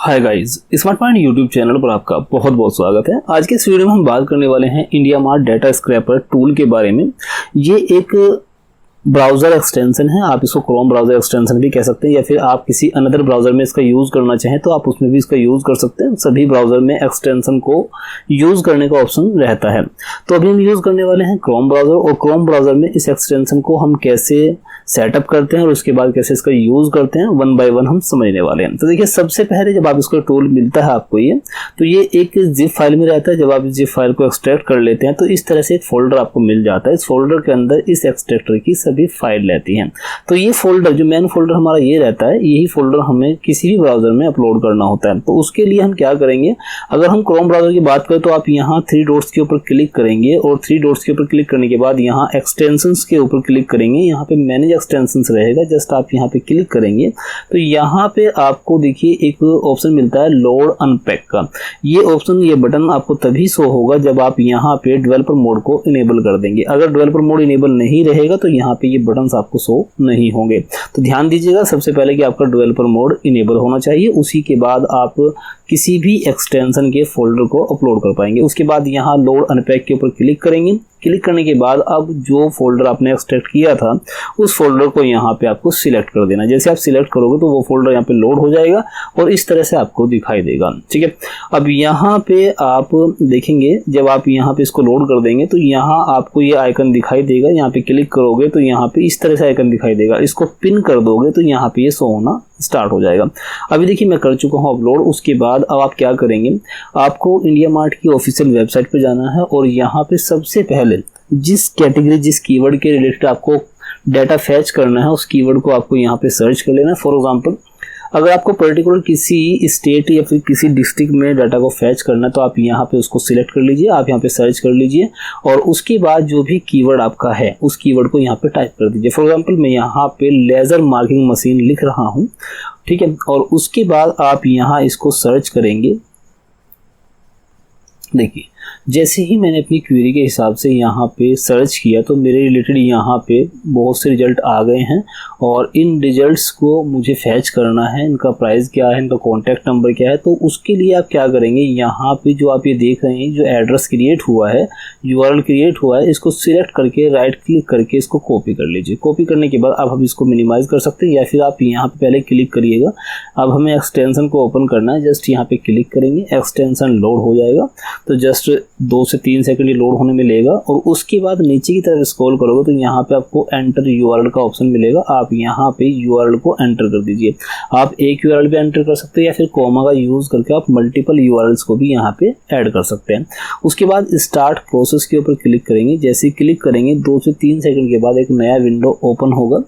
Hi guys, smart point YouTube channel पर आपका बहुत बहुत स्वागत है। आज के इस वीडियो में हम बात करने वाले हैं India mart data scraper tool के बारे में। ये एक ब्राउज़र एक्सटेंशन है, आप इसको क्रोम ब्राउज़र एक्सटेंशन भी कह सकते हैं, या फिर आप किसी अनदर ब्राउज़र में इसका यूज़ करना चाहें तो आप उसमें भी इसका यूज़ कर सकते हैं। सभी ब्राउज़र में एक्सटेंशन को यूज़ करने का ऑप्शन रहता है। तो अभी हम यूज़ करने वाले हैं क्रोम ब्राउज़र, और क्रोम ब्राउज़र में इस एक्सटेंशन को हम कैसे सेटअप करते हैं और उसके बाद कैसे इसका यूज़ करते हैं, वन बाय वन हम समझने वाले हैं। तो देखिए, सबसे पहले जब आप इसका टूल मिलता है आपको तो ये एक जिप फाइल में रहता है। जब आप इस जिप फाइल को एक्सट्रैक्ट कर लेते हैं तो इस तरह से एक फोल्डर आपको मिल जाता है। इस फोल्डर के अंदर इस एक्सट्रैक्टर की सभी फाइल रहती हैं। तो ये फोल्डर, जो मेन फोल्डर हमारा ये रहता है, यही फोल्डर हमें किसी भी ब्राउज़र में अपलोड करना होता है। तो उसके लिए हम क्या करेंगे, अगर हम क्रोम ब्राउज़र की बात करें तो आप यहाँ 3 डॉट्स के ऊपर क्लिक करेंगे, और 3 डॉट्स के ऊपर क्लिक करने के बाद यहाँ एक्सटेंशंस के ऊपर क्लिक करेंगे। यहाँ पे मैनेज एक्सटेंशंस रहेगा, जस्ट आप यहाँ पे क्लिक करेंगे तो यहाँ पे आपको देखिए एक ऑप्शन मिलता है लोड अनपैक का। ये ऑप्शन, ये बटन आपको तभी शो होगा जब आप यहाँ पे डेवलपर मोड को इनेबल कर देंगे। अगर डेवलपर मोड इनेबल नहीं रहेगा तो यहाँ पे ये बटन्स आपको शो नहीं होंगे। तो ध्यान दीजिएगा सबसे पहले कि आपका डेवलपर मोड इनेबल होना चाहिए, उसी के बाद आप किसी भी एक्सटेंशन के फोल्डर को अपलोड कर पाएंगे। उसके बाद यहाँ लोड अनपैक के ऊपर क्लिक करेंगे। क्लिक करने के बाद अब जो फोल्डर आपने एक्सट्रैक्ट किया था उस फोल्डर को यहाँ पे आपको सिलेक्ट कर देना। जैसे आप सिलेक्ट करोगे तो वो फोल्डर यहाँ पे लोड हो जाएगा और इस तरह से आपको दिखाई देगा। ठीक है, अब यहाँ पे आप देखेंगे जब आप यहाँ पे इसको लोड कर देंगे तो यहाँ आपको ये आइकन दिखाई देगा। यहाँ पे क्लिक करोगे तो यहाँ पे इस तरह से आइकन दिखाई देगा। इसको पिन कर दोगे तो यहाँ पे ये शो होना स्टार्ट हो जाएगा। अभी देखिए मैं कर चुका हूँ अपलोड। उसके बाद अब आप क्या करेंगे, आपको इंडिया मार्ट की ऑफिशियल वेबसाइट पे जाना है और यहाँ पे सबसे पहले जिस कैटेगरी, जिस कीवर्ड के रिलेटेड आपको डाटा फैच करना है उस कीवर्ड को आपको यहाँ पे सर्च कर लेना है। फॉर एग्जांपल, अगर आपको पर्टिकुलर किसी स्टेट या फिर किसी डिस्ट्रिक्ट में डाटा को फैच करना है तो आप यहाँ पे उसको सिलेक्ट कर लीजिए, आप यहाँ पे सर्च कर लीजिए और उसके बाद जो भी कीवर्ड आपका है उस कीवर्ड को यहाँ पे टाइप कर दीजिए। फॉर एग्जांपल मैं यहाँ पे लेज़र मार्किंग मशीन लिख रहा हूँ, ठीक है, और उसके बाद आप यहाँ इसको सर्च करेंगे। देखिए, जैसे ही मैंने अपनी क्वेरी के हिसाब से यहाँ पे सर्च किया तो मेरे रिलेटेड यहाँ पे बहुत से रिजल्ट आ गए हैं, और इन रिजल्ट्स को मुझे फैच करना है। इनका प्राइस क्या है, इनका कॉन्टैक्ट नंबर क्या है। तो उसके लिए आप क्या करेंगे, यहाँ पे जो आप ये देख रहे हैं, जो एड्रेस क्रिएट हुआ है, यूआरएल क्रिएट हुआ है, इसको सिलेक्ट करके राइट क्लिक करके इसको कॉपी कर लीजिए। कॉपी करने के बाद अब हम इसको मिनिमाइज कर सकते हैं, या फिर आप यहाँ पे पहले क्लिक करिएगा। अब हमें एक्सटेंशन को ओपन करना है, जस्ट यहाँ पे क्लिक करेंगे, एक्सटेंशन लोड हो जाएगा। तो जस्ट 2 से 3 सेकंड ये लोड होने में लेगा, और उसके बाद नीचे की तरफ स्क्रॉल करोगे तो यहाँ पे आपको एंटर यूआरएल का ऑप्शन मिलेगा। आप यहाँ पे यूआरएल को एंटर कर दीजिए। आप एक यूआरएल पे एंटर कर सकते हैं, या फिर कोमा का यूज करके आप मल्टीपल यूआरएल्स को भी यहाँ पे ऐड कर सकते हैं। उसके बाद स्टार्ट प्रोसेस के ऊपर क्लिक करेंगे। जैसे ही क्लिक करेंगे 2 से 3 सेकंड के बाद एक नया विंडो ओपन होगा।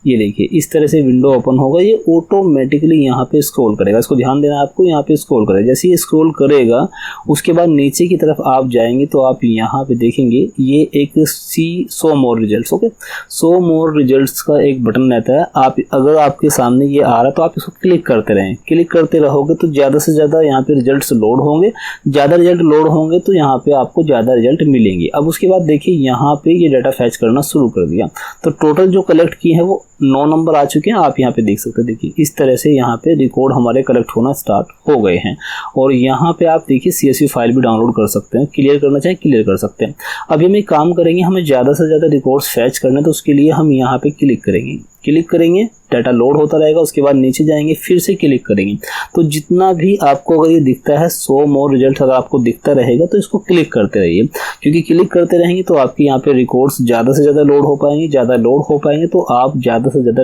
ये देखिए इस तरह से विंडो ओपन होगा। ये ऑटोमेटिकली यहाँ पे स्क्रॉल करेगा, इसको ध्यान देना आपको, यहाँ पे स्क्रॉल करेगा। जैसे ये स्क्रॉल करेगा उसके बाद नीचे की तरफ आप जाएंगे तो आप यहाँ पे देखेंगे ये एक शो मोर रिजल्ट्स, ओके, शो मोर रिजल्ट्स का एक बटन रहता है। आप अगर आपके सामने ये आ रहा है तो आप इसको क्लिक करते रहें। क्लिक करते रहोगे तो ज़्यादा से ज़्यादा यहाँ पे रिजल्ट्स लोड होंगे। ज़्यादा रिजल्ट लोड होंगे तो यहाँ पे आपको ज़्यादा रिजल्ट मिलेंगे। अब उसके बाद देखिए यहाँ पे ये डाटा फैच करना शुरू कर दिया। तो टोटल जो कलेक्ट किए हैं वो 9 नंबर आ चुके हैं। आप यहाँ पे देख सकते हैं, देखिए इस तरह से यहाँ पे रिकॉर्ड हमारे कलेक्ट होना स्टार्ट हो गए हैं। और यहाँ पे आप देखिए CSV फाइल भी डाउनलोड कर सकते हैं, क्लियर करना चाहे क्लियर कर सकते हैं। अभी हम एक काम करेंगे, हमें ज़्यादा से ज़्यादा रिकॉर्ड्स फैच करना है तो उसके लिए हम यहाँ पे क्लिक करेंगे। क्लिक करेंगे, डाटा लोड होता रहेगा। उसके बाद नीचे जाएंगे, फिर से क्लिक करेंगे। तो जितना भी आपको अगर ये दिखता है शो मोर रिजल्ट, अगर आपको दिखता रहेगा तो इसको क्लिक करते रहिए, क्योंकि क्लिक करते रहेंगे तो आपके यहाँ पे रिकॉर्ड्स ज़्यादा से ज़्यादा लोड हो पाएंगे। ज़्यादा लोड हो पाएंगे तो आप ज़्यादा से ज़्यादा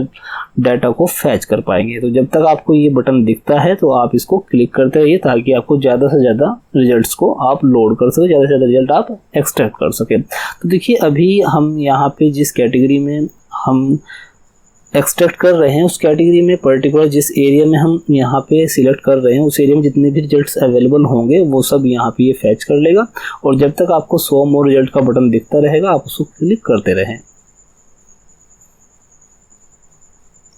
डाटा को फैच कर पाएंगे। तो जब तक आपको ये बटन दिखता है तो आप इसको क्लिक करते रहिए, ताकि आपको ज़्यादा से ज़्यादा रिजल्ट्स को आप लोड कर सकें, ज़्यादा से ज़्यादा रिजल्ट आप एक्सट्रैक्ट कर सकें। तो देखिए अभी हम यहाँ पे जिस कैटेगरी में हम एक्सट्रैक्ट कर रहे हैं उस कैटेगरी में पर्टिकुलर जिस एरिया में हम यहाँ पे सिलेक्ट कर रहे हैं उस एरिया में जितने भी रिजल्ट्स अवेलेबल होंगे वो सब यहाँ पे ये फैच कर लेगा। और जब तक आपको शो मोर रिजल्ट का बटन दिखता रहेगा आप उसको क्लिक करते रहें।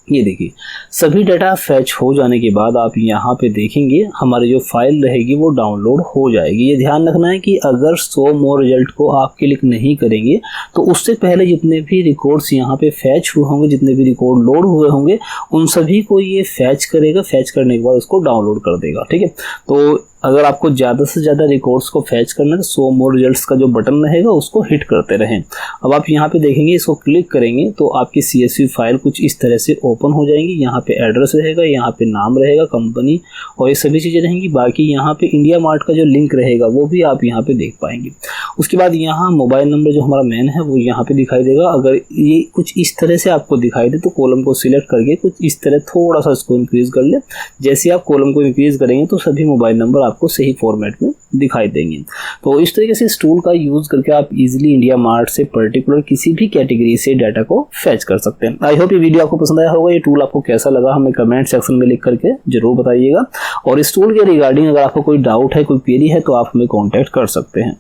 ये देखिए सभी डाटा फैच हो जाने के बाद आप यहाँ पे देखेंगे हमारी जो फाइल रहेगी वो डाउनलोड हो जाएगी। ये ध्यान रखना है कि अगर शो मोर रिजल्ट को आप क्लिक नहीं करेंगे तो उससे पहले जितने भी रिकॉर्ड्स यहाँ पे फैच हुए होंगे, जितने भी रिकॉर्ड लोड हुए होंगे, उन सभी को ये फैच करेगा। फैच करने के बाद उसको डाउनलोड कर देगा। ठीक है, तो अगर आपको ज़्यादा से ज़्यादा रिकॉर्ड्स को फैच करना है तो शो मोर रिजल्ट्स का जो बटन रहेगा उसको हिट करते रहें। अब आप यहाँ पे देखेंगे, इसको क्लिक करेंगे तो आपकी CSV फाइल कुछ इस तरह से ओपन हो जाएंगी। यहाँ पे एड्रेस रहेगा, यहाँ पे नाम रहेगा, कंपनी और ये सभी चीज़ें रहेंगी। बाकी यहाँ पे इंडिया मार्ट का जो लिंक रहेगा वो भी आप यहाँ पे देख पाएंगे। उसके बाद यहाँ मोबाइल नंबर जो हमारा मेन है वो यहाँ पे दिखाई देगा। अगर ये कुछ इस तरह से आपको दिखाई दे तो कॉलम को सिलेक्ट करके कुछ इस तरह थोड़ा सा इसको इंक्रीज कर ले। जैसे आप कॉलम को इंक्रीज करेंगे तो सभी मोबाइल नंबर आपको सही फॉर्मेट में दिखाई देंगे। तो इस तरीके से इस टूल का यूज करके आप इजीली इंडिया मार्ट से पर्टिकुलर किसी भी कैटेगरी से डाटा को फैच कर सकते हैं। आई होप ये वीडियो आपको पसंद आया होगा। ये टूल आपको कैसा लगा हमें कमेंट सेक्शन में लिख करके जरूर बताइएगा। और इस टूल के रिगार्डिंग अगर आपको कोई डाउट है, कोई क्वेरी है तो आप हमें कॉन्टैक्ट कर सकते हैं।